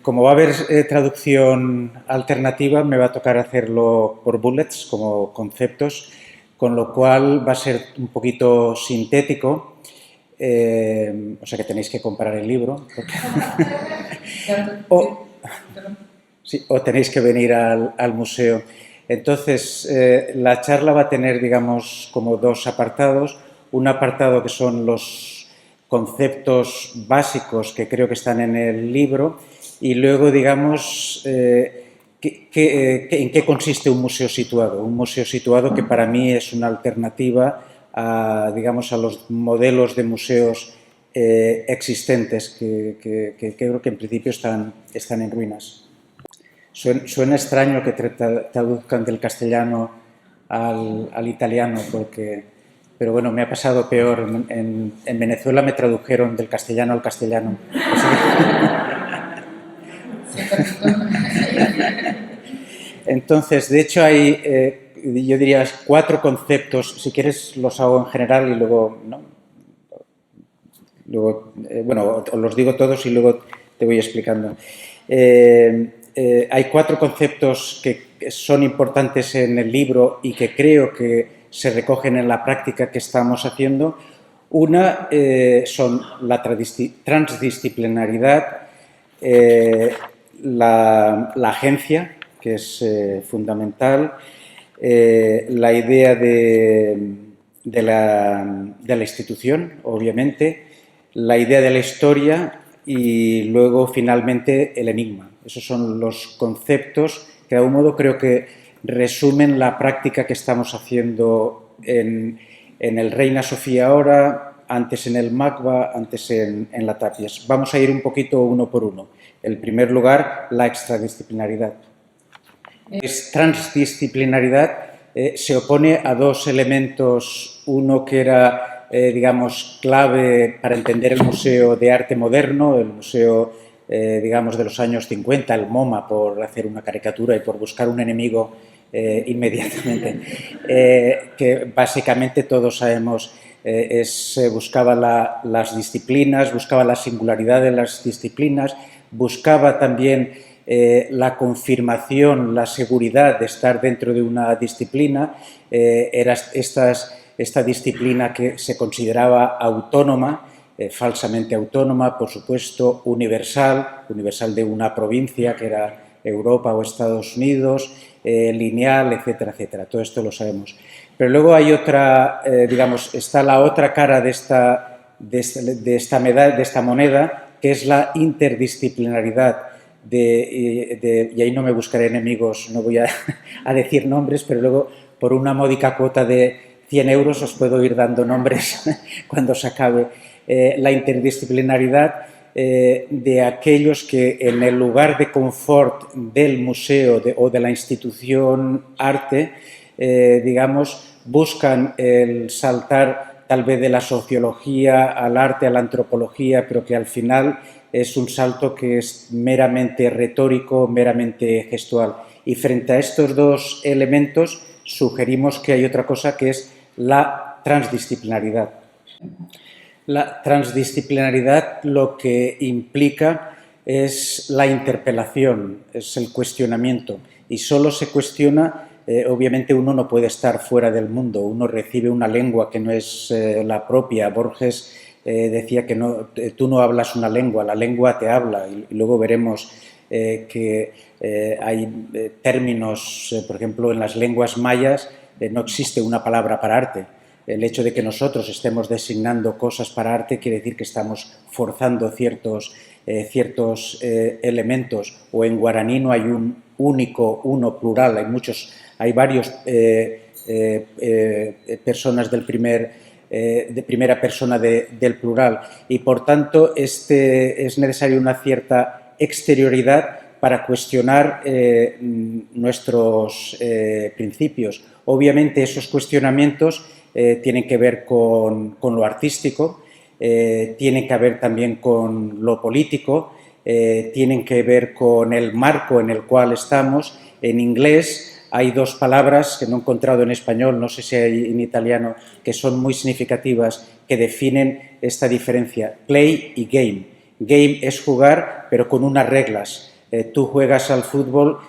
Como va a haber traducción alternativa, me va a tocar hacerlo por bullets, como conceptos, con lo cual va a ser un poquito sintético, o sea que tenéis que comprar el libro. O tenéis que venir al museo. Entonces, la charla va a tener, digamos, como dos apartados. Un apartado que son los conceptos básicos que creo que están en el libro y luego, digamos, en qué consiste un museo situado. Un museo situado que para mí es una alternativa a, digamos, a los modelos de museos existentes que creo que en principio están en ruinas. Suena extraño que traduzcan del castellano al italiano, pero bueno, me ha pasado peor. En Venezuela me tradujeron del castellano al castellano. Entonces, de hecho, hay, yo diría, 4 conceptos. Si quieres, los hago en general y luego, ¿no? Bueno, os los digo todos y luego te voy explicando. Hay 4 conceptos que son importantes en el libro y que creo que se recogen en la práctica que estamos haciendo. Una son la transdisciplinaridad, la agencia, que es fundamental, la idea de la institución, obviamente, la idea de la historia y luego, finalmente, el enigma. Esos son los conceptos que, de algún modo, creo que resumen la práctica que estamos haciendo en el Reina Sofía ahora, antes en el MACBA, antes en la Tapies. Vamos a ir un poquito uno por uno. En primer lugar, la extradisciplinaridad. Transdisciplinaridad se opone a 2 elementos. Uno que era, digamos, clave para entender el Museo de Arte Moderno, el museo, digamos, de los años 50, el MoMA, por hacer una caricatura y por buscar un enemigo inmediatamente, que básicamente todos sabemos buscaba las disciplinas, buscaba la singularidad de las disciplinas, buscaba también la confirmación, la seguridad de estar dentro de una disciplina. Era esta disciplina que se consideraba autónoma, falsamente autónoma, por supuesto, universal de una provincia que era Europa o Estados Unidos, lineal, etcétera, etcétera. Todo esto lo sabemos. Pero luego hay otra, digamos, está la otra cara de esta moneda, que es la interdisciplinaridad. Y ahí no me buscaré enemigos, no voy a decir nombres, pero luego por una módica cuota de 100 euros os puedo ir dando nombres cuando se acabe. La interdisciplinaridad de aquellos que en el lugar de confort del museo o de la institución arte, digamos, buscan el saltar tal vez de la sociología al arte, a la antropología, pero que al final es un salto que es meramente retórico, meramente gestual. Y frente a estos 2 elementos sugerimos que hay otra cosa que es la transdisciplinaridad. La transdisciplinaridad lo que implica es la interpelación, es el cuestionamiento. Y solo se cuestiona, obviamente uno no puede estar fuera del mundo, uno recibe una lengua que no es la propia. Borges decía que tú no hablas una lengua, la lengua te habla. Y luego veremos que hay términos, por ejemplo, en las lenguas mayas no existe una palabra para arte. El hecho de que nosotros estemos designando cosas para arte quiere decir que estamos forzando ciertos elementos. O en guaraní no hay un único, uno plural, hay varios personas de primera persona del plural. Y por tanto es necesaria una cierta exterioridad para cuestionar nuestros principios. Obviamente esos cuestionamientos tienen que ver con lo artístico, tienen que ver también con lo político, tienen que ver con el marco en el cual estamos. En inglés hay dos palabras que no he encontrado en español, no sé si hay en italiano, que son muy significativas, que definen esta diferencia, play y game. Game es jugar, pero con unas reglas. Tú juegas al fútbol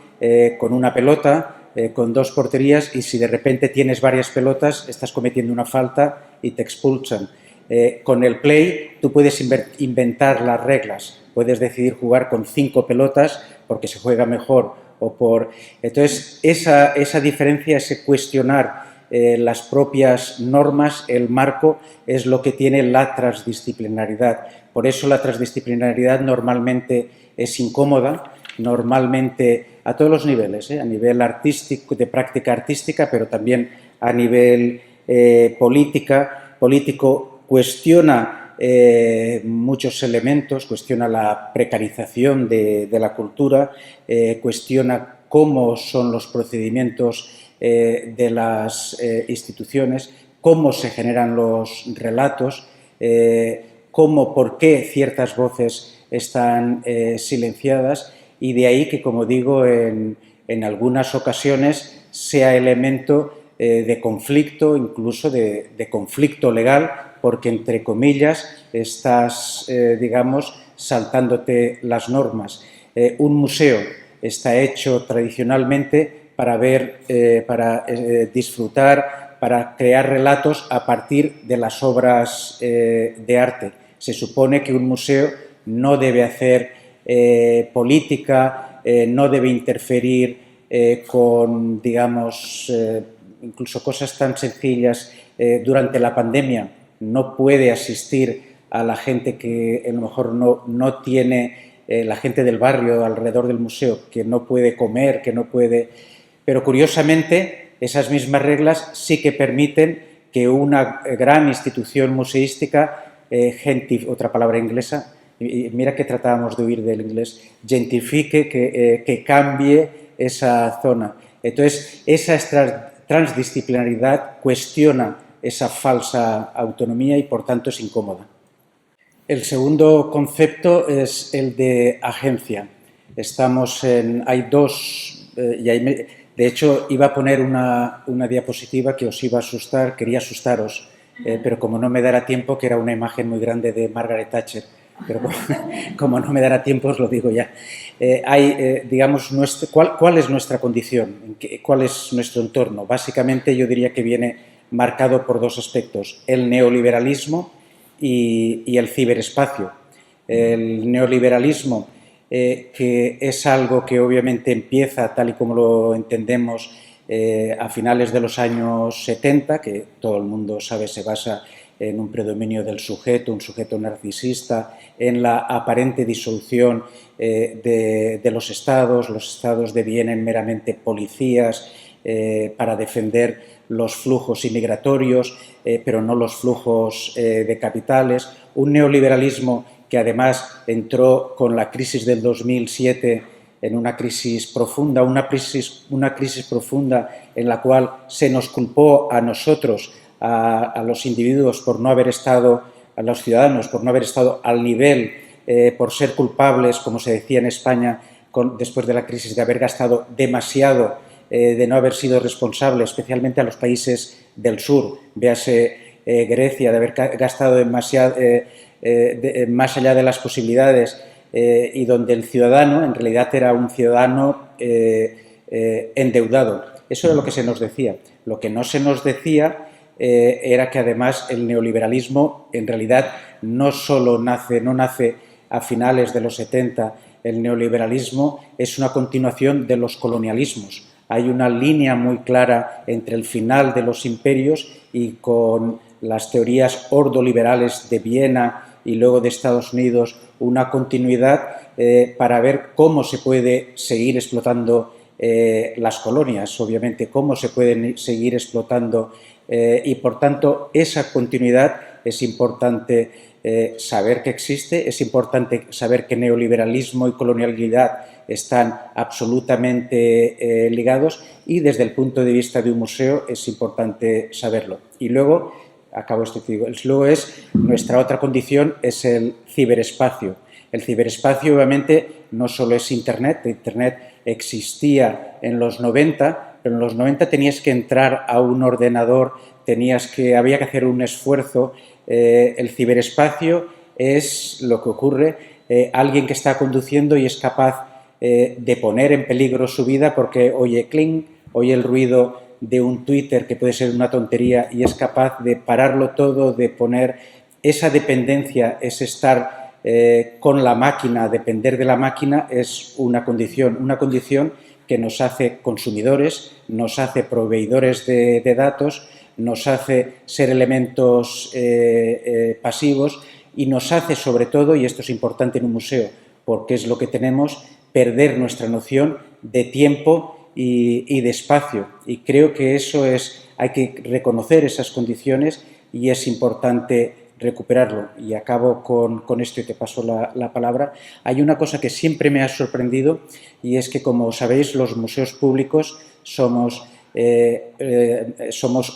con una pelota, con dos porterías, y si de repente tienes varias pelotas, estás cometiendo una falta y te expulsan. Con el play tú puedes inventar las reglas, puedes decidir jugar con 5 pelotas porque se juega mejor o por... Entonces, esa diferencia, ese cuestionar las propias normas, el marco, es lo que tiene la transdisciplinaridad. Por eso la transdisciplinaridad normalmente es incómoda, normalmente a todos los niveles, a nivel artístico, de práctica artística, pero también a nivel político, cuestiona muchos elementos, cuestiona la precarización de la cultura, cuestiona cómo son los procedimientos de las instituciones, cómo se generan los relatos, por qué ciertas voces están silenciadas, y de ahí que, como digo, en algunas ocasiones sea elemento de conflicto, incluso de conflicto legal, porque, entre comillas, estás, digamos, saltándote las normas. Un museo está hecho tradicionalmente para ver, para disfrutar, para crear relatos a partir de las obras de arte. Se supone que un museo no debe hacer política, no debe interferir con, digamos, incluso cosas tan sencillas. Durante la pandemia no puede asistir a la gente que a lo mejor no tiene, la gente del barrio alrededor del museo, que no puede comer, que no puede... Pero curiosamente esas mismas reglas sí que permiten que una gran institución museística, otra palabra inglesa, y mira que tratábamos de huir del inglés, gentifique, que cambie esa zona. Entonces, esa transdisciplinaridad cuestiona esa falsa autonomía y, por tanto, es incómoda. El segundo concepto es el de agencia. Hay dos, de hecho, iba a poner una diapositiva que os iba a asustar, quería asustaros, pero como no me dará tiempo, que era una imagen muy grande de Margaret Thatcher, pero como no me dará tiempo os lo digo ya. Digamos, ¿cuál es nuestra condición? ¿Cuál es nuestro entorno? Básicamente yo diría que viene marcado por dos aspectos, el neoliberalismo y el ciberespacio. El neoliberalismo, que es algo que obviamente empieza, tal y como lo entendemos, a finales de los años 70, que todo el mundo sabe se basa en un predominio del sujeto, un sujeto narcisista, en la aparente disolución de los estados devienen meramente policías para defender los flujos inmigratorios, pero no los flujos de capitales, un neoliberalismo que además entró con la crisis del 2007 en una crisis profunda, una crisis profunda en la cual se nos culpó a nosotros, a los individuos, por no haber estado, a los ciudadanos, por no haber estado al nivel, por ser culpables, como se decía en España, después de la crisis, de haber gastado demasiado, de no haber sido responsables, especialmente a los países del sur, véase Grecia, de haber gastado demasiado, más allá de las posibilidades, y donde el ciudadano en realidad era un ciudadano endeudado. Eso era lo que se nos decía. Lo que no se nos decía era que además el neoliberalismo en realidad no nace a finales de los 70, el neoliberalismo es una continuación de los colonialismos. Hay una línea muy clara entre el final de los imperios y con las teorías ordoliberales de Viena y luego de Estados Unidos, una continuidad para ver cómo se puede seguir explotando las colonias, obviamente, cómo se pueden seguir explotando y, por tanto, esa continuidad es importante saber que existe, es importante saber que neoliberalismo y colonialidad están absolutamente ligados y, desde el punto de vista de un museo, es importante saberlo. Y luego, luego nuestra otra condición es el ciberespacio. El ciberespacio, obviamente, no solo es Internet. Internet existía en los 90, pero en los 90 tenías que entrar a un ordenador, había que hacer un esfuerzo. El ciberespacio es lo que ocurre, alguien que está conduciendo y es capaz de poner en peligro su vida porque oye clink, oye el ruido de un Twitter que puede ser una tontería y es capaz de pararlo todo, de poner esa dependencia, ese estar con la máquina, depender de la máquina es una condición que nos hace consumidores, nos hace proveedores de datos, nos hace ser elementos pasivos y nos hace sobre todo, y esto es importante en un museo porque es lo que tenemos, perder nuestra noción de tiempo y de espacio. Y creo que hay que reconocer esas condiciones y es importante recuperarlo. Y acabo con esto y te paso la palabra. Hay una cosa que siempre me ha sorprendido y es que, como sabéis, los museos públicos somos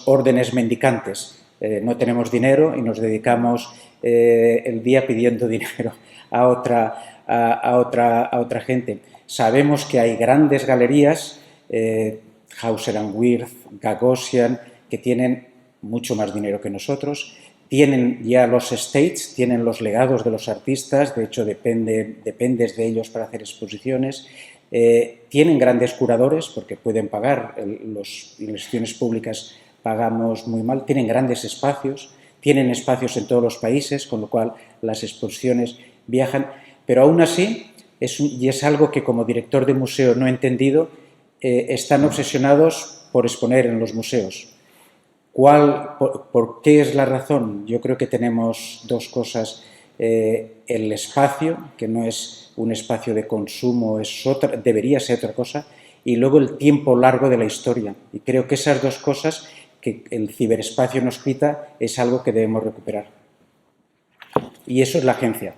órdenes mendicantes. No tenemos dinero y nos dedicamos el día pidiendo dinero a otra gente. Sabemos que hay grandes galerías, Hauser & Wirth, Gagosian, que tienen mucho más dinero que nosotros, tienen ya los estates, tienen los legados de los artistas, de hecho dependes de ellos para hacer exposiciones, tienen grandes curadores porque pueden pagar, las instituciones públicas pagamos muy mal, tienen grandes espacios, tienen espacios en todos los países, con lo cual las exposiciones viajan, pero aún así, y es algo que como director de museo no he entendido, están obsesionados por exponer en los museos. ¿Por qué es la razón? Yo creo que tenemos dos cosas. El espacio, que no es un espacio de consumo, debería ser otra cosa, y luego el tiempo largo de la historia. Y creo que esas dos cosas que el ciberespacio nos quita es algo que debemos recuperar. Y eso es la agencia.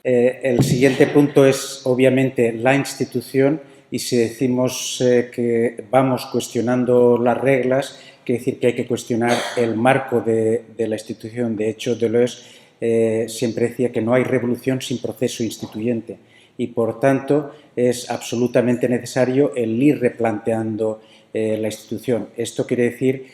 El siguiente punto es, obviamente, la institución, y si decimos que vamos cuestionando las reglas, quiere decir que hay que cuestionar el marco de la institución. De hecho, Deleuze siempre decía que no hay revolución sin proceso instituyente y, por tanto, es absolutamente necesario el ir replanteando la institución. Esto quiere decir,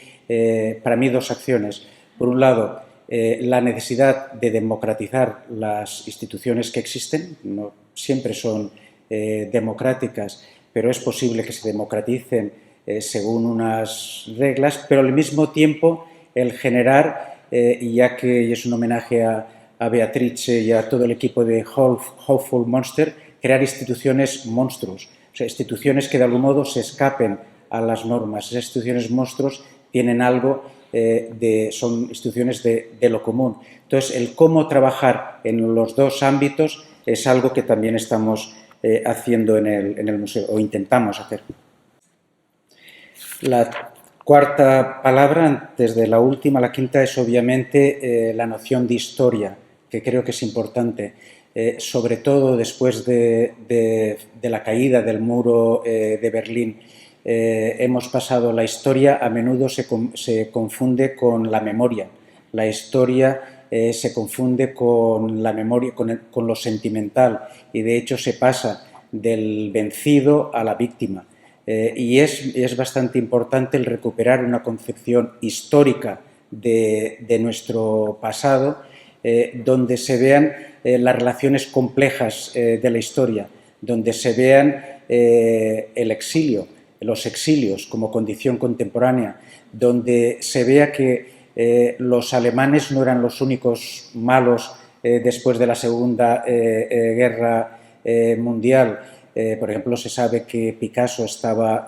para mí, dos acciones. Por un lado, la necesidad de democratizar las instituciones que existen, no siempre son democráticas, pero es posible que se democraticen según unas reglas, pero al mismo tiempo el generar, y ya que es un homenaje a Beatrice y a todo el equipo de Hopeful Monster, crear instituciones monstruos, o sea, instituciones que de algún modo se escapen a las normas. Esas instituciones monstruos tienen algo son instituciones de lo común. Entonces, el cómo trabajar en los dos ámbitos es algo que también estamos haciendo en el museo, o intentamos hacer. La cuarta palabra, antes de la última, la quinta, es obviamente la noción de historia, que creo que es importante, sobre todo después de la caída del muro de Berlín. Hemos pasado la historia, a menudo se confunde con la memoria. La historia se confunde con la memoria, con lo sentimental, y de hecho se pasa del vencido a la víctima. Y es bastante importante el recuperar una concepción histórica de nuestro pasado, donde se vean las relaciones complejas de la historia, donde se vean el exilio, los exilios como condición contemporánea, donde se vea que los alemanes no eran los únicos malos después de la Segunda Guerra Mundial. Por ejemplo, se sabe que Picasso estaba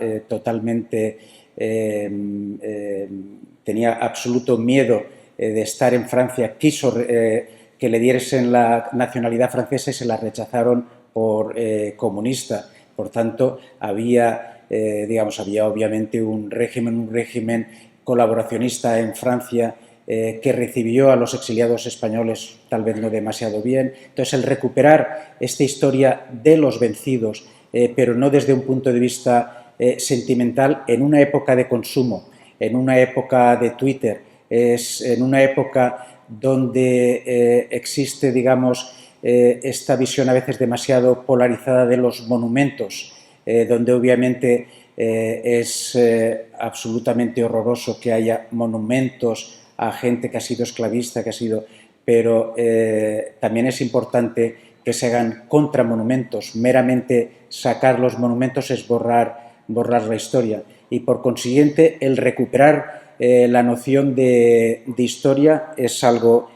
tenía absoluto miedo de estar en Francia, quiso que le diesen la nacionalidad francesa y se la rechazaron por comunista. Por tanto, había obviamente un régimen colaboracionista en Francia que recibió a los exiliados españoles tal vez no demasiado bien. Entonces, el recuperar esta historia de los vencidos, pero no desde un punto de vista sentimental, en una época de consumo, en una época de Twitter, en una época donde existe, digamos, esta visión a veces demasiado polarizada de los monumentos, donde obviamente Es absolutamente horroroso que haya monumentos a gente que ha sido esclavista, pero también es importante que se hagan contramonumentos. Meramente sacar los monumentos es borrar la historia. Y por consiguiente, el recuperar la noción de historia es algo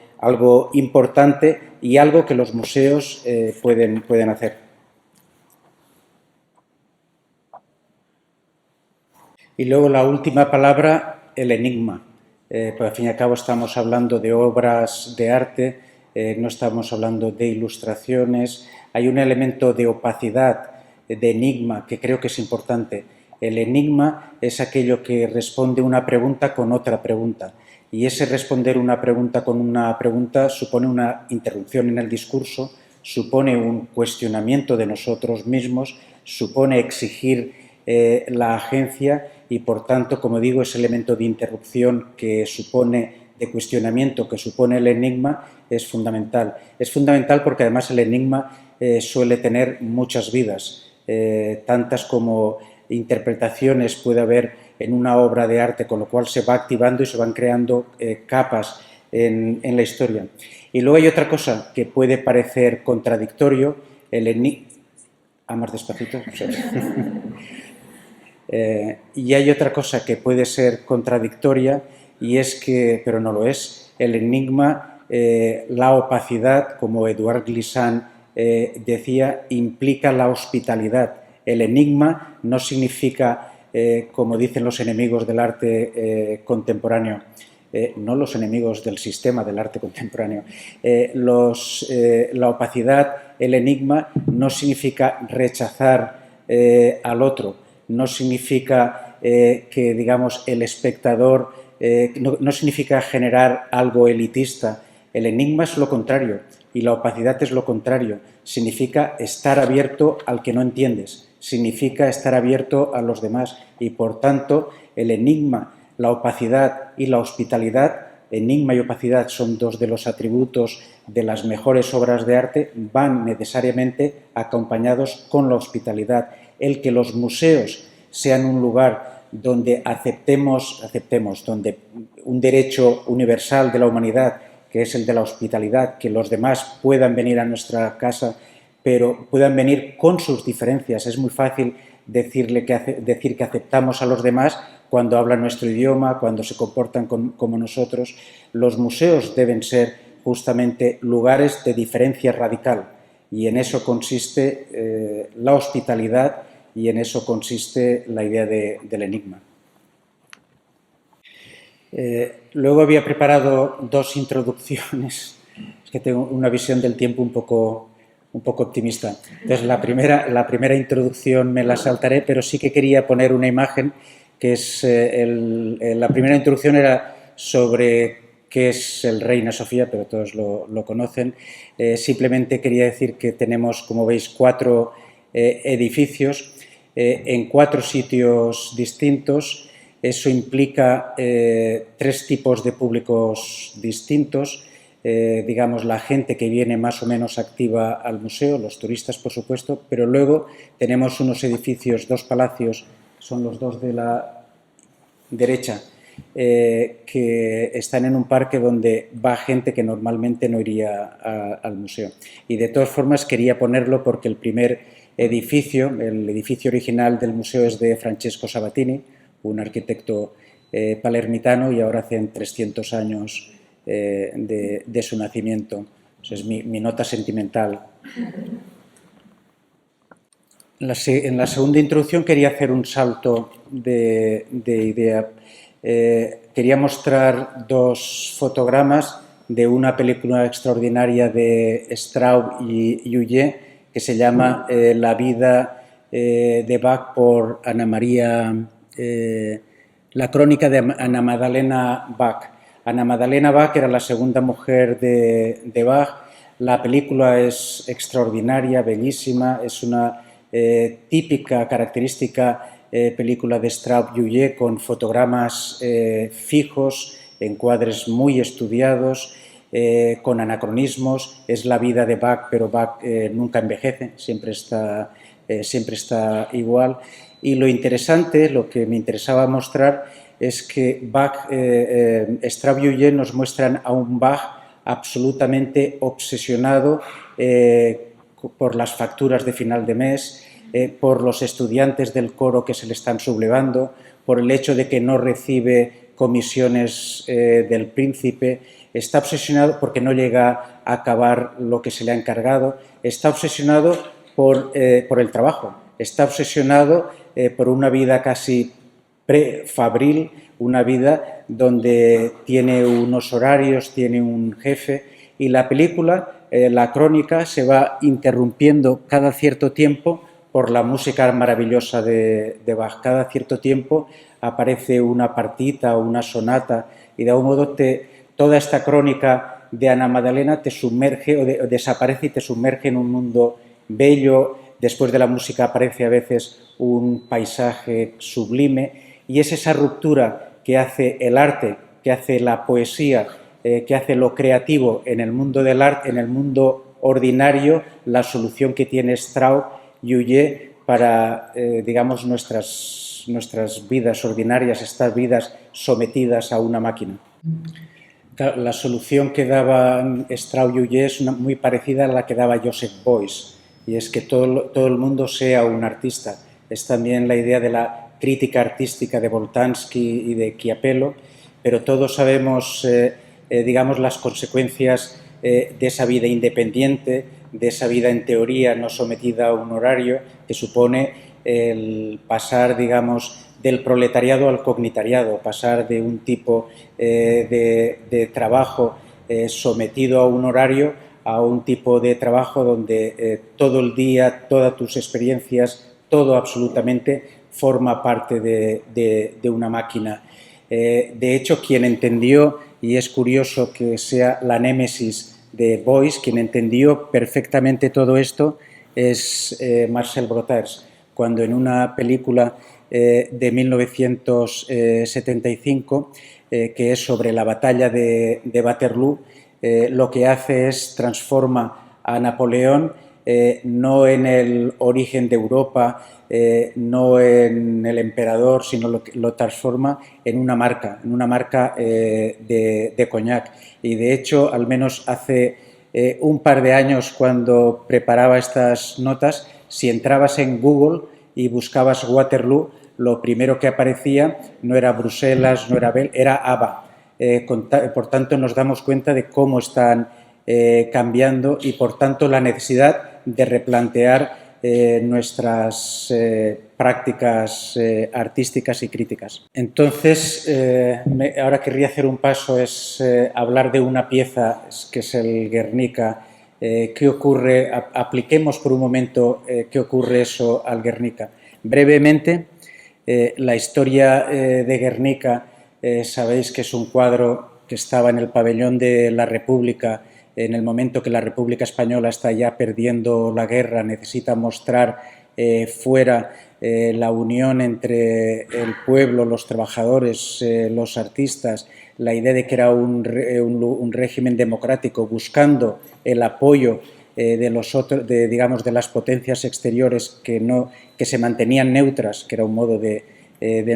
importante y algo que los museos pueden hacer. Y luego la última palabra, el enigma. Pues al fin y al cabo estamos hablando de obras de arte, no estamos hablando de ilustraciones. Hay un elemento de opacidad, de enigma, que creo que es importante. El enigma es aquello que responde una pregunta con otra pregunta. Y ese responder una pregunta con una pregunta supone una interrupción en el discurso, supone un cuestionamiento de nosotros mismos, supone exigir la agencia y, por tanto, como digo, ese elemento de interrupción que supone, de cuestionamiento que supone el enigma es fundamental. Es fundamental porque además el enigma suele tener muchas vidas, tantas como interpretaciones puede haber en una obra de arte, con lo cual se va activando y se van creando capas en la historia. Y luego hay otra cosa que puede parecer contradictorio, el enigma... más despacito. Y hay otra cosa que puede ser contradictoria y es que, pero no lo es, el enigma, la opacidad, como Édouard Glissant decía, implica la hospitalidad. El enigma no significa, como dicen los enemigos del arte contemporáneo, no los enemigos del sistema del arte contemporáneo, la opacidad, el enigma no significa rechazar al otro, no significa que, digamos, el espectador, no significa generar algo elitista. El enigma es lo contrario y la opacidad es lo contrario. Significa estar abierto al que no entiendes, significa estar abierto a los demás y, por tanto, el enigma, la opacidad y la hospitalidad, enigma y opacidad son dos de los atributos de las mejores obras de arte, van necesariamente acompañados con la hospitalidad. El que los museos sean un lugar donde aceptemos donde un derecho universal de la humanidad, que es el de la hospitalidad, que los demás puedan venir a nuestra casa, pero puedan venir con sus diferencias. Es muy fácil decir que aceptamos a los demás cuando hablan nuestro idioma, cuando se comportan como nosotros. Los museos deben ser justamente lugares de diferencia radical y en eso consiste la hospitalidad y en eso consiste la idea del enigma. Luego había preparado dos introducciones, es que tengo una visión del tiempo un poco optimista. Entonces, la primera introducción me la saltaré, pero sí que quería poner una imagen que es, la primera introducción era sobre qué es el Reina Sofía, pero todos lo conocen. Simplemente quería decir que tenemos, como veis, 4 edificios en 4 sitios distintos. Eso implica 3 tipos de públicos distintos. Digamos, la gente que viene más o menos activa al museo, los turistas, por supuesto, pero luego tenemos unos edificios, 2 palacios, son los 2 de la derecha, que están en un parque donde va gente que normalmente no iría al museo. Y de todas formas quería ponerlo porque el primer edificio, el edificio original del museo es de Francesco Sabatini, un arquitecto palermitano, y ahora hacen 300 años de su nacimiento. Esa es mi nota sentimental. En la segunda introducción quería hacer un salto de idea. Quería mostrar 2 fotogramas de una película extraordinaria de Straub y Huillet que se llama La vida de Bach por Ana María, la crónica de Ana Maddalena Bach. Ana Maddalena Bach era la segunda mujer de Bach. La película es extraordinaria, bellísima, es una típica, característica película de Straub y Huillet con fotogramas fijos, encuadres muy estudiados, con anacronismos. Es la vida de Bach, pero Bach nunca envejece, siempre está siempre está igual. Y lo interesante, lo que me interesaba mostrar, es que Bach, Straub y Huillet nos muestran a un Bach absolutamente obsesionado por las facturas de final de mes, por los estudiantes del coro que se le están sublevando, por el hecho de que no recibe comisiones del príncipe, está obsesionado porque no llega a acabar lo que se le ha encargado, está obsesionado por el trabajo, está obsesionado por una vida casi prefabril, una vida donde tiene unos horarios, tiene un jefe, y la película, la crónica, se va interrumpiendo cada cierto tiempo por la música maravillosa de Bach. Cada cierto tiempo aparece una partita o una sonata y de algún modo toda esta crónica de Ana Magdalena te sumerge o desaparece y te sumerge en un mundo bello. Después de la música aparece a veces un paisaje sublime y es esa ruptura que hace el arte, que hace la poesía, que hace lo creativo en el mundo del arte, en el mundo ordinario, la solución que tiene Straub y Huillet para, digamos, nuestras vidas ordinarias, estas vidas sometidas a una máquina. La solución que daban Straub y Huillet es muy parecida a la que daba Joseph Beuys, y es que todo el mundo sea un artista. Es también la idea de la crítica artística de Boltanski y de Chiapello, pero todos sabemos, digamos, las consecuencias de esa vida independiente, de esa vida en teoría no sometida a un horario, que supone el pasar, digamos, del proletariado al cognitariado, pasar de un tipo de trabajo sometido a un horario a un tipo de trabajo donde todo el día, todas tus experiencias, todo absolutamente forma parte de una máquina. De hecho, quien entendió, y es curioso que sea la némesis de Beuys, quien entendió perfectamente todo esto es Marcel Brotters, cuando en una película de 1975, que es sobre la batalla de Waterloo, lo que hace es transforma a Napoleón no en el origen de Europa, no en el emperador, sino lo transforma en una marca de coñac. Y de hecho, al menos hace un par de años, cuando preparaba estas notas, si entrabas en Google y buscabas Waterloo, lo primero que aparecía no era Bruselas, no era era ABBA. Por tanto, nos damos cuenta de cómo están cambiando y, por tanto, la necesidad de replantear nuestras prácticas artísticas y críticas. Entonces, ahora querría hacer un paso, es hablar de una pieza que es el Guernica. ¿Qué ocurre? Apliquemos por un momento qué ocurre eso al Guernica. Brevemente, la historia de Guernica, sabéis que es un cuadro que estaba en el pabellón de la República en el momento que la República Española está ya perdiendo la guerra, necesita mostrar fuera la unión entre el pueblo, los trabajadores, los artistas, la idea de que era un régimen democrático buscando el apoyo de las potencias exteriores que se mantenían neutras, que era un modo de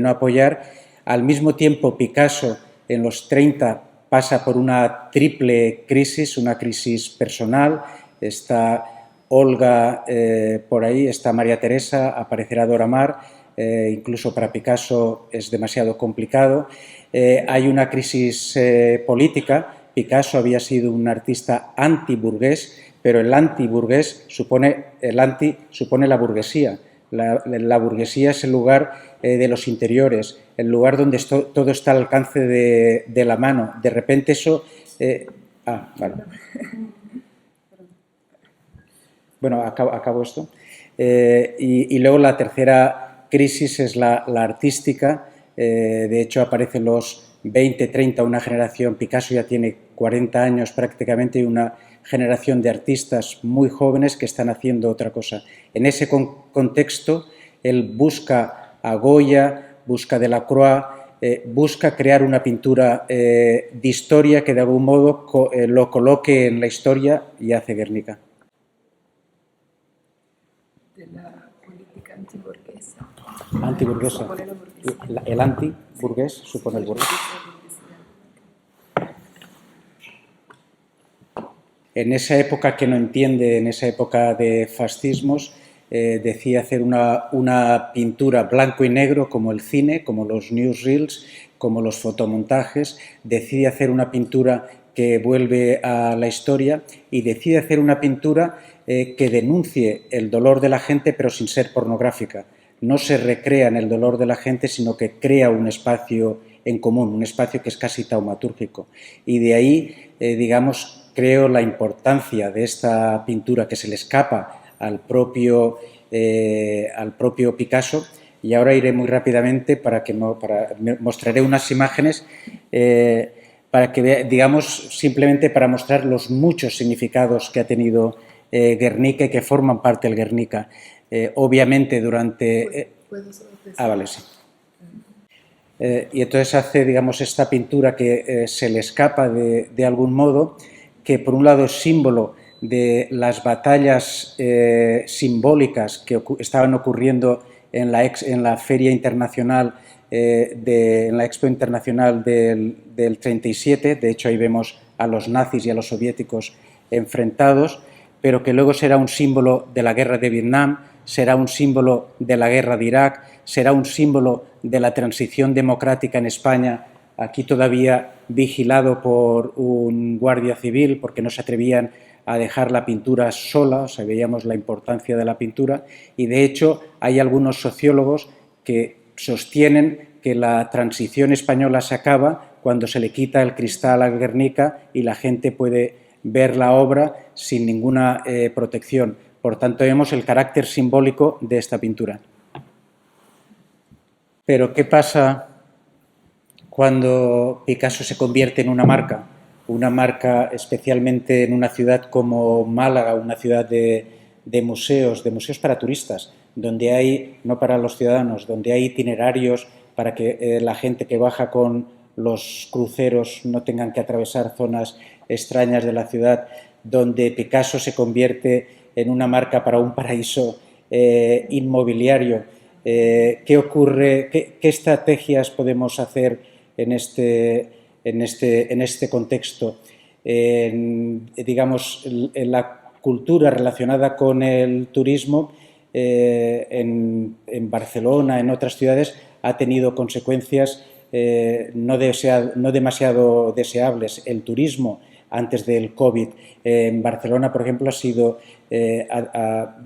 no apoyar. Al mismo tiempo, Picasso, en los 30, pasa por una triple crisis, una crisis personal. Está Olga por ahí, está María Teresa, aparecerá Dora Maar, incluso para Picasso es demasiado complicado. Hay una crisis política. Picasso había sido un artista antiburgués, pero el antiburgués supone la burguesía. La burguesía es el lugar de los interiores, el lugar donde todo está al alcance de la mano. De repente eso... vale. Bueno, acabo esto. Y luego la tercera crisis es la artística. De hecho, aparecen los 20, 30, una generación. Picasso ya tiene 40 años prácticamente y una generación de artistas muy jóvenes que están haciendo otra cosa. En ese contexto, él busca a Goya, busca a Delacroix, busca crear una pintura de historia que de algún modo lo coloque en la historia y hace Guernica. política antiburguesa. Antiburguesa. Supone la burguesía. El antiburgués supone el burgués. En esa época que no entiende, en esa época de fascismos, decide hacer una pintura blanco y negro como el cine, como los newsreels, como los fotomontajes. Decide hacer una pintura que vuelve a la historia y decide hacer una pintura que denuncie el dolor de la gente, pero sin ser pornográfica. No se recrea en el dolor de la gente, sino que crea un espacio en común, un espacio que es casi taumatúrgico. Y de ahí, digamos, creo la importancia de esta pintura que se le escapa al propio Picasso. Y ahora iré muy rápidamente mostraré unas imágenes para que digamos, simplemente para mostrar los muchos significados que ha tenido Guernica y que forman parte del Guernica. Obviamente durante... vale, sí. Y entonces hace, digamos, esta pintura que se le escapa de algún modo, que por un lado es símbolo de las batallas simbólicas que estaban ocurriendo en la Feria Internacional, en la Expo Internacional del 37, de hecho ahí vemos a los nazis y a los soviéticos enfrentados, pero que luego será un símbolo de la guerra de Vietnam, será un símbolo de la guerra de Irak, será un símbolo de la transición democrática en España, aquí todavía vigilado por un guardia civil porque no se atrevían a dejar la pintura sola, o sea, veíamos la importancia de la pintura y de hecho hay algunos sociólogos que sostienen que la transición española se acaba cuando se le quita el cristal al Guernica y la gente puede ver la obra sin ninguna protección. Por tanto, vemos el carácter simbólico de esta pintura. Pero, ¿qué pasa cuando Picasso se convierte en una marca especialmente en una ciudad como Málaga, una ciudad de museos para turistas, donde hay, no para los ciudadanos, donde hay itinerarios para que la gente que baja con los cruceros no tengan que atravesar zonas extrañas de la ciudad, donde Picasso se convierte en una marca para un paraíso inmobiliario? ¿Qué ocurre? ¿Qué estrategias podemos hacer en este contexto? Digamos, en la cultura relacionada con el turismo en Barcelona, en otras ciudades, ha tenido consecuencias no demasiado deseables. El turismo antes del COVID en Barcelona, por ejemplo, ha sido,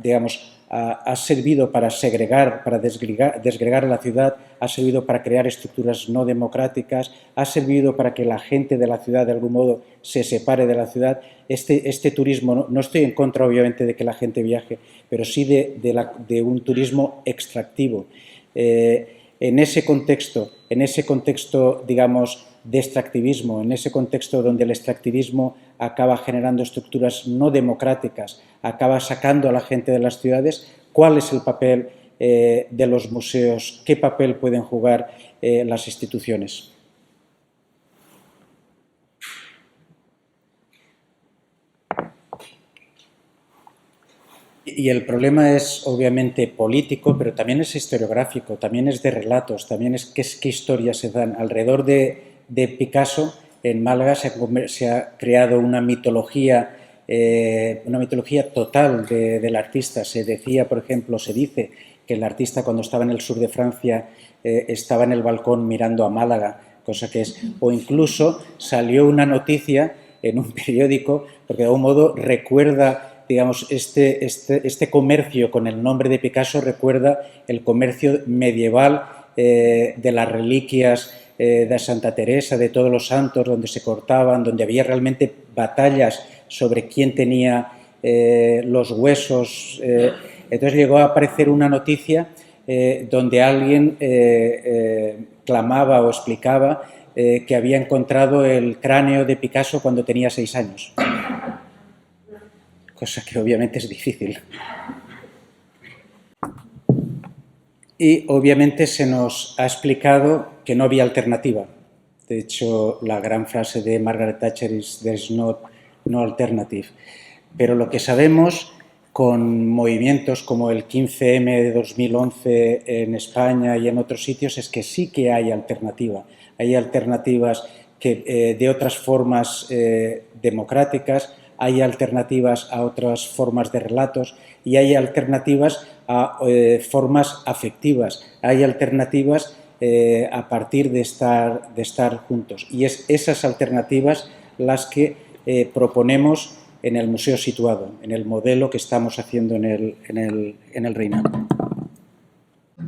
digamos, ha servido para segregar, para desgregar la ciudad, ha servido para crear estructuras no democráticas, ha servido para que la gente de la ciudad de algún modo se separe de la ciudad. Este turismo, no estoy en contra obviamente de que la gente viaje, pero sí de un turismo extractivo. En ese contexto, digamos, de extractivismo, en ese contexto donde el extractivismo acaba generando estructuras no democráticas, acaba sacando a la gente de las ciudades, ¿cuál es el papel de los museos? ¿Qué papel pueden jugar las instituciones? Y el problema es obviamente político, pero también es historiográfico, también es de relatos, también es qué historias se dan. Alrededor de Picasso, en Málaga se ha creado una mitología total del artista. Se dice que el artista cuando estaba en el sur de Francia estaba en el balcón mirando a Málaga, cosa que es... O incluso salió una noticia en un periódico, porque de algún modo recuerda... Digamos, este comercio con el nombre de Picasso recuerda el comercio medieval de las reliquias de Santa Teresa, de todos los santos, donde se cortaban, donde había realmente batallas sobre quién tenía los huesos. Entonces llegó a aparecer una noticia donde alguien clamaba o explicaba que había encontrado el cráneo de Picasso cuando tenía 6 años. Cosa que obviamente es difícil. Y obviamente se nos ha explicado que no había alternativa. De hecho, la gran frase de Margaret Thatcher es "There's no alternative". Pero lo que sabemos con movimientos como el 15M de 2011 en España y en otros sitios es que sí que hay alternativa. Hay alternativas que, de otras formas democráticas, hay alternativas a otras formas de relatos y hay alternativas a formas afectivas, hay alternativas a partir de estar juntos. Y es esas alternativas las que proponemos en el museo situado, en el modelo que estamos haciendo en el Reinado.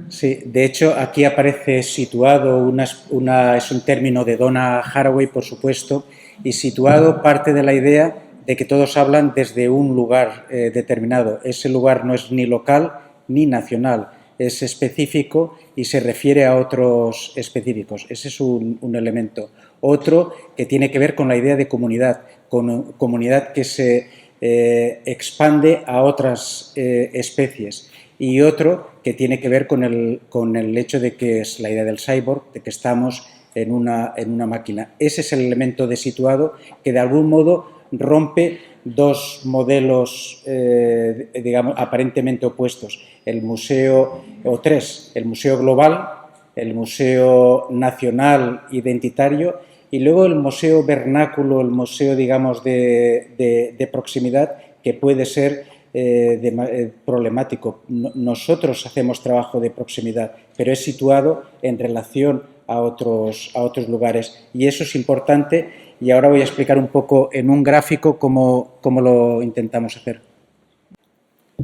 Sí, de hecho, aquí aparece situado, es un término de Donna Haraway, por supuesto, y situado parte de la idea de que todos hablan desde un lugar determinado. Ese lugar no es ni local ni nacional, es específico y se refiere a otros específicos. Ese es un elemento. Otro que tiene que ver con la idea de comunidad, con comunidad que se expande a otras especies. Y otro que tiene que ver con el hecho de que es la idea del cyborg, de que estamos en una máquina. Ese es el elemento de situado que de algún modo rompe dos modelos, digamos, aparentemente opuestos. El museo, o tres, el museo global, el museo nacional identitario y luego el museo vernáculo, el museo, digamos, de proximidad, que puede ser problemático. Nosotros hacemos trabajo de proximidad, pero es situado en relación a otros lugares y eso es importante y ahora voy a explicar un poco en un gráfico cómo lo intentamos hacer.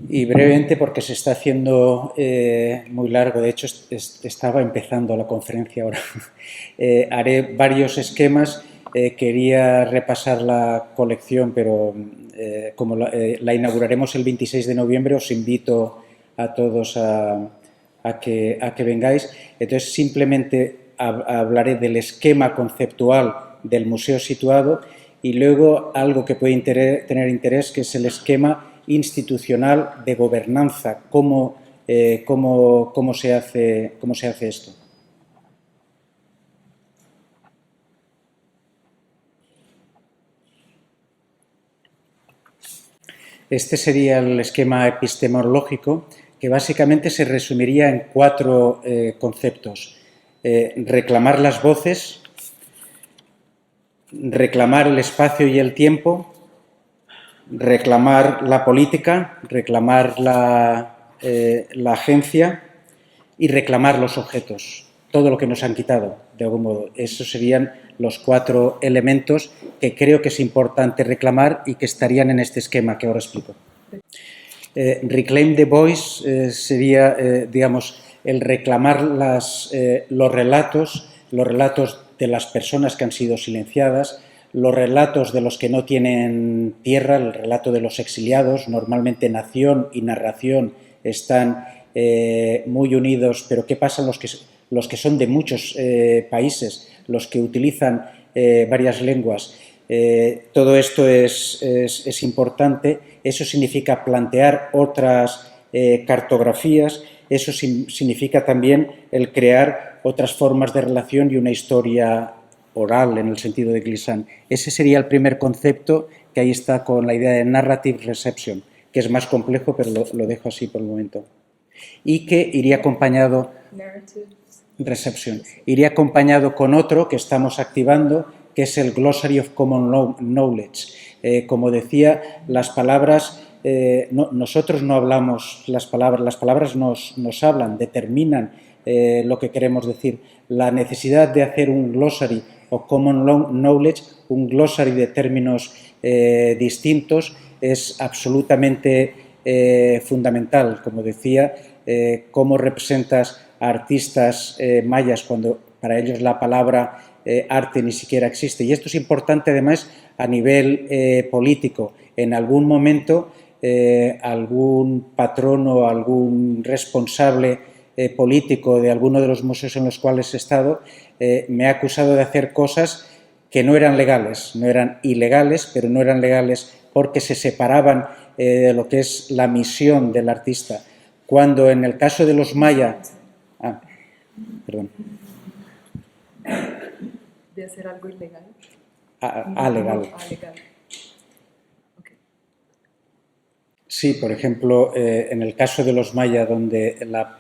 Y brevemente, porque se está haciendo muy largo, de hecho estaba empezando la conferencia ahora, haré varios esquemas, quería repasar la colección, pero como la inauguraremos el 26 de noviembre, os invito a todos a que vengáis. Entonces, simplemente hablaré del esquema conceptual del museo situado y luego algo que puede tener interés, que es el esquema institucional de gobernanza, cómo se hace esto. Este sería el esquema epistemológico, que básicamente se resumiría en cuatro conceptos. Reclamar las voces, reclamar el espacio y el tiempo, reclamar la política, reclamar la agencia y reclamar los objetos, todo lo que nos han quitado, de algún modo. Esos serían los cuatro elementos que creo que es importante reclamar y que estarían en este esquema que ahora explico. Reclaim the voice sería, digamos, el reclamar los relatos de las personas que han sido silenciadas, los relatos de los que no tienen tierra, el relato de los exiliados. Normalmente nación y narración están muy unidos, pero ¿qué pasa los que son de muchos países, los que utilizan varias lenguas? Todo esto es importante. Eso significa plantear otras cartografías, eso significa también el crear otras formas de relación y una historia oral en el sentido de Glissant. Ese sería el primer concepto, que ahí está con la idea de narrative reception, que es más complejo, pero lo dejo así por el momento. Y que iría acompañado, reception, iría acompañado con otro que estamos activando, que es el Glossary of Common Knowledge. Como decía, las palabras, nosotros no hablamos las palabras nos hablan, determinan lo que queremos decir. La necesidad de hacer un glossary o common knowledge, un glossary de términos distintos, es absolutamente fundamental. Como decía, cómo representas a artistas mayas cuando para ellos la palabra arte ni siquiera existe. Y esto es importante además a nivel político. En algún momento algún patrono, algún responsable político de alguno de los museos en los cuales he estado me ha acusado de hacer cosas que no eran legales, no eran ilegales, pero no eran legales porque se separaban de lo que es la misión del artista. Cuando en el caso de los mayas... perdón. ¿De hacer algo ilegal? Legal. Legal. Okay. Sí, por ejemplo, en el caso de los maya, donde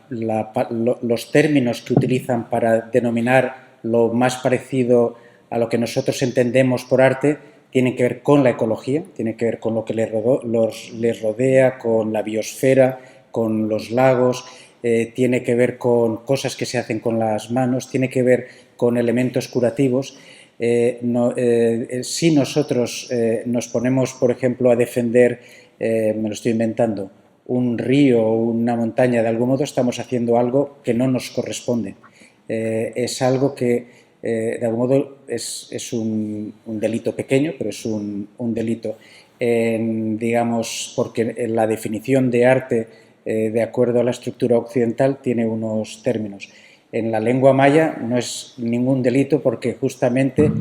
los términos que utilizan para denominar lo más parecido a lo que nosotros entendemos por arte tienen que ver con la ecología, tienen que ver con lo que les rodea, con la biosfera, con los lagos, tiene que ver con cosas que se hacen con las manos, tiene que ver con elementos curativos. Si nosotros nos ponemos, por ejemplo, a defender, me lo estoy inventando, un río o una montaña, de algún modo estamos haciendo algo que no nos corresponde. Es algo que, de algún modo, es un delito pequeño, pero es un delito. Digamos, porque la definición de arte, de acuerdo a la estructura occidental, tiene unos términos. En la lengua maya no es ningún delito porque justamente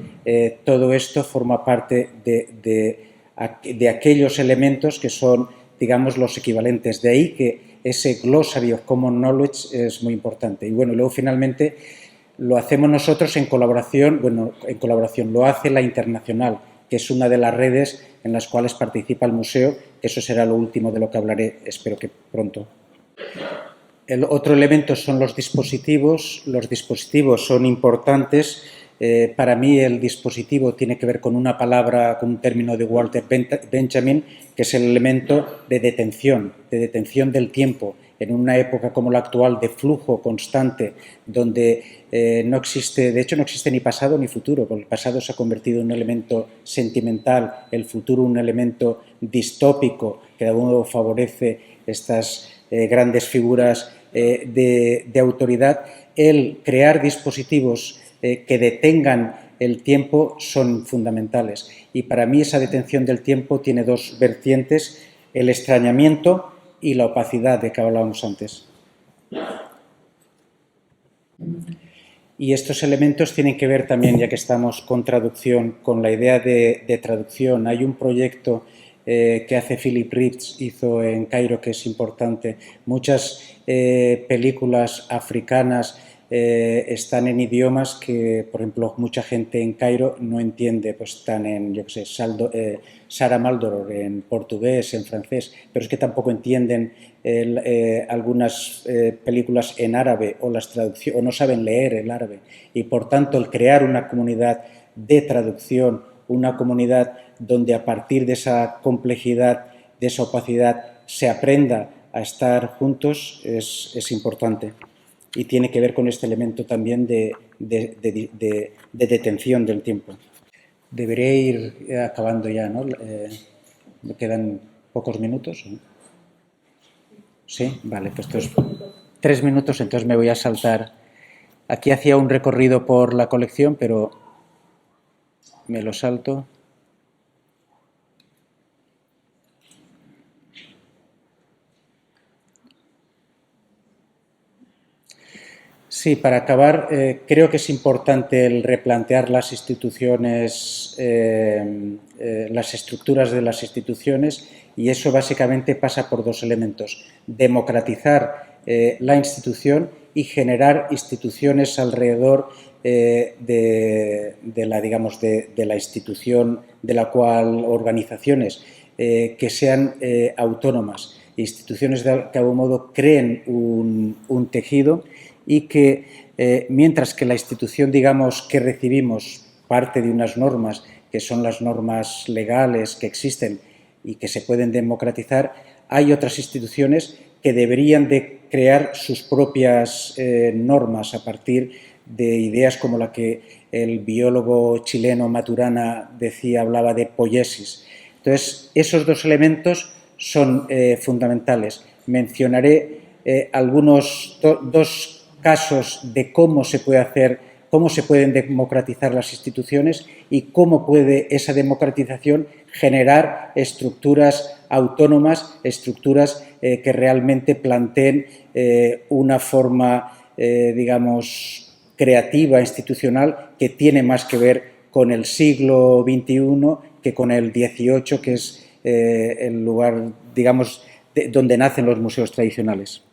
todo esto forma parte de aquellos elementos que son, digamos, los equivalentes. De ahí que ese glossary of common knowledge es muy importante. Y bueno, luego finalmente lo hacemos nosotros en colaboración, lo hace la Internacional, que es una de las redes en las cuales participa el museo. Eso será lo último de lo que hablaré, espero que pronto. El otro elemento son los dispositivos. Los dispositivos son importantes. Para mí el dispositivo tiene que ver con una palabra, con un término de Walter Benjamin, que es el elemento de detención del tiempo. En una época como la actual de flujo constante, donde no existe, de hecho no existe ni pasado ni futuro, porque el pasado se ha convertido en un elemento sentimental, el futuro un elemento distópico que de algún modo favorece estas grandes figuras de autoridad. El crear dispositivos que detengan el tiempo son fundamentales. Y para mí esa detención del tiempo tiene dos vertientes: el extrañamiento y la opacidad de que hablábamos antes. Y estos elementos tienen que ver también, ya que estamos con traducción, con la idea de traducción. Hay un proyecto que hace Philip Reeves, hizo en Cairo, que es importante. Muchas películas africanas están en idiomas que, por ejemplo, mucha gente en Cairo no entiende, pues están en, yo qué sé, Sarah Maldoror, en portugués, en francés, pero es que tampoco entienden algunas películas en árabe o las traducciones, o no saben leer el árabe. Y por tanto, el crear una comunidad de traducción, una comunidad donde a partir de esa complejidad, de esa opacidad, se aprenda a estar juntos, es importante. Y tiene que ver con este elemento también de detención del tiempo. Deberé ir acabando ya, ¿no? Me quedan pocos minutos. Sí, vale, pues 3 minutos, entonces me voy a saltar. Aquí hacía un recorrido por la colección, pero me lo salto. Sí, para acabar, creo que es importante el replantear las instituciones, las estructuras de las instituciones, y eso básicamente pasa por dos elementos: democratizar la institución y generar instituciones alrededor de la institución, de la cual organizaciones que sean autónomas, instituciones que de algún modo creen un tejido, y que mientras que la institución, digamos, que recibimos parte de unas normas que son las normas legales que existen y que se pueden democratizar, hay otras instituciones que deberían de crear sus propias normas a partir de ideas como la que el biólogo chileno Maturana decía, hablaba de poiesis. Entonces, esos dos elementos son fundamentales. Mencionaré dos casos de cómo se puede hacer, cómo se pueden democratizar las instituciones y cómo puede esa democratización generar estructuras autónomas, estructuras que realmente planteen una forma, digamos, creativa, institucional, que tiene más que ver con el siglo XXI que con el XVIII, que es el lugar, digamos, donde nacen los museos tradicionales.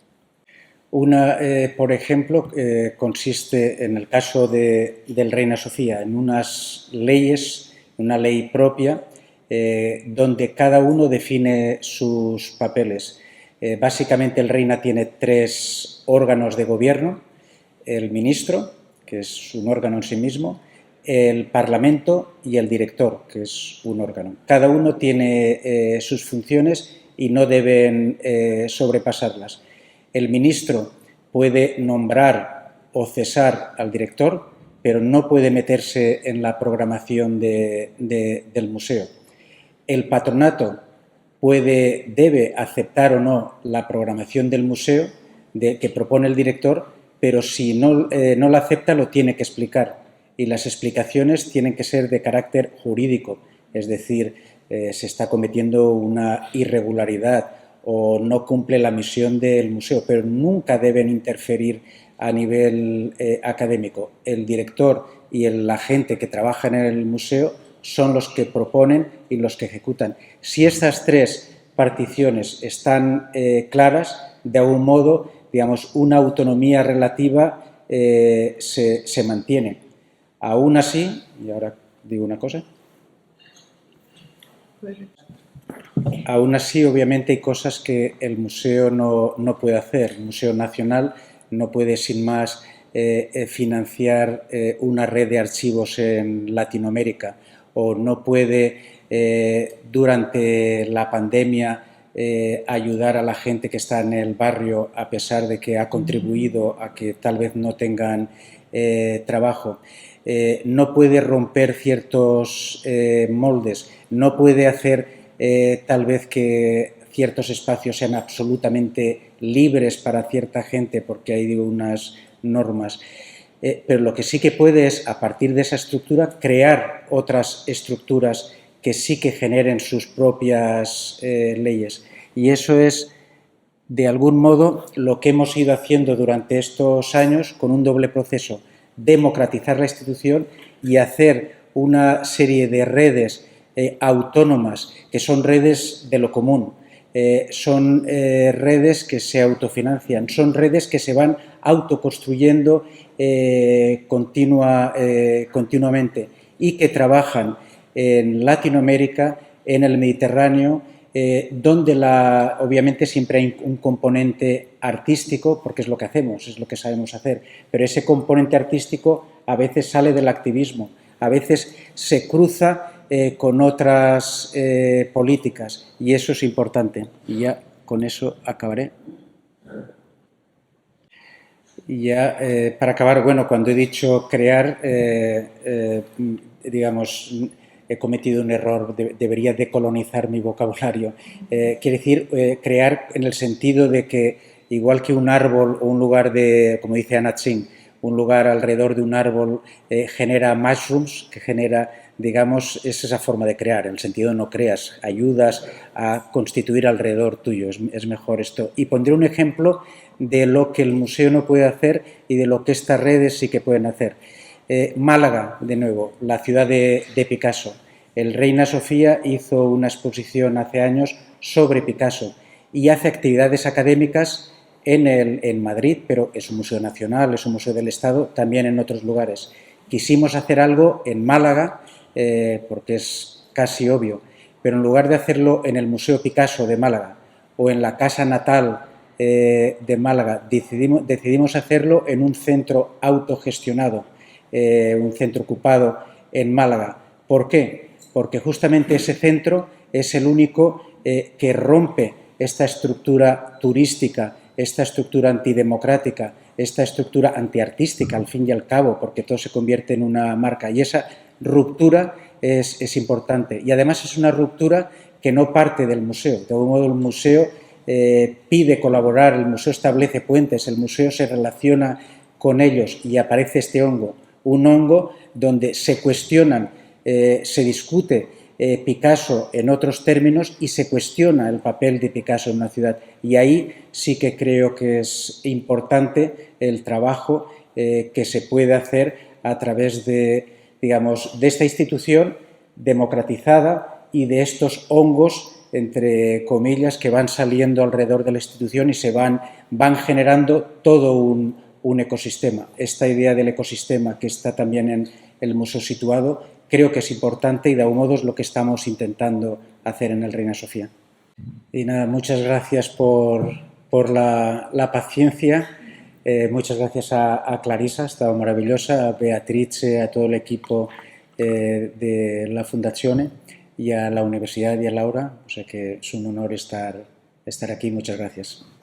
Una, por ejemplo, consiste, en el caso del Reina Sofía, en unas leyes, una ley propia donde cada uno define sus papeles. Básicamente el Reina tiene 3 órganos de gobierno: el ministro, que es un órgano en sí mismo, el Parlamento y el director, que es un órgano. Cada uno tiene sus funciones y no deben sobrepasarlas. El ministro puede nombrar o cesar al director, pero no puede meterse en la programación del museo. El patronato debe aceptar o no la programación del museo que propone el director, pero si no la acepta lo tiene que explicar, y las explicaciones tienen que ser de carácter jurídico, es decir, se está cometiendo una irregularidad o no cumple la misión del museo, pero nunca deben interferir a nivel académico. El director y la gente que trabaja en el museo son los que proponen y los que ejecutan. Si estas 3 particiones están claras, de algún modo, digamos, una autonomía relativa se mantiene. Aún así, y ahora digo una cosa, aún así, obviamente, hay cosas que el museo no puede hacer. El Museo Nacional no puede, sin más, financiar una red de archivos en Latinoamérica, o no puede, durante la pandemia, ayudar a la gente que está en el barrio, a pesar de que ha contribuido a que tal vez no tengan trabajo. No puede romper ciertos moldes, no puede hacer tal vez que ciertos espacios sean absolutamente libres para cierta gente porque hay unas normas. Pero lo que sí que puede es, a partir de esa estructura, crear otras estructuras que sí que generen sus propias leyes. Y eso es, de algún modo, lo que hemos ido haciendo durante estos años con un doble proceso: democratizar la institución y hacer una serie de redes autónomas, que son redes de lo común, son redes que se autofinancian, son redes que se van autoconstruyendo continuamente y que trabajan en Latinoamérica, en el Mediterráneo, donde obviamente siempre hay un componente artístico, porque es lo que hacemos, es lo que sabemos hacer, pero ese componente artístico a veces sale del activismo, a veces se cruza con otras políticas, y eso es importante. Y ya con eso acabaré. Y ya para acabar, bueno, cuando he dicho crear, digamos, he cometido un error, debería decolonizar mi vocabulario. Quiere decir crear en el sentido de que, igual que un árbol o un lugar como dice Anna Tsing, un lugar alrededor de un árbol genera mushrooms, que genera, digamos, es esa forma de crear, en el sentido de no creas, ayudas a constituir alrededor tuyo, es mejor esto. Y pondré un ejemplo de lo que el museo no puede hacer y de lo que estas redes sí que pueden hacer. Málaga, de nuevo, la ciudad de Picasso. El Reina Sofía hizo una exposición hace años sobre Picasso y hace actividades académicas en Madrid, pero es un museo nacional, es un museo del Estado, también en otros lugares. Quisimos hacer algo en Málaga, porque es casi obvio, pero en lugar de hacerlo en el Museo Picasso de Málaga o en la casa natal de Málaga, decidimos hacerlo en un centro autogestionado, un centro ocupado en Málaga. ¿Por qué? Porque justamente ese centro es el único que rompe esta estructura turística, esta estructura antidemocrática, esta estructura antiartística, al fin y al cabo, porque todo se convierte en una marca. Y esa ruptura es importante. Y además es una ruptura que no parte del museo. De algún modo el museo pide colaborar, el museo establece puentes, el museo se relaciona con ellos y aparece este hongo. Un hongo donde se cuestionan, se discute Picasso en otros términos y se cuestiona el papel de Picasso en una ciudad. Y ahí sí que creo que es importante el trabajo que se puede hacer a través de, digamos, de esta institución democratizada y de estos hongos, entre comillas, que van saliendo alrededor de la institución y se van generando todo un ecosistema. Esta idea del ecosistema que está también en el museo situado creo que es importante y de algún modo es lo que estamos intentando hacer en el Reina Sofía. Y nada, muchas gracias por la paciencia. Muchas gracias a Clarisa, ha estado maravillosa, a Beatrice, a todo el equipo de la Fundación y a la Universidad y a Laura. O sea que es un honor estar aquí. Muchas gracias.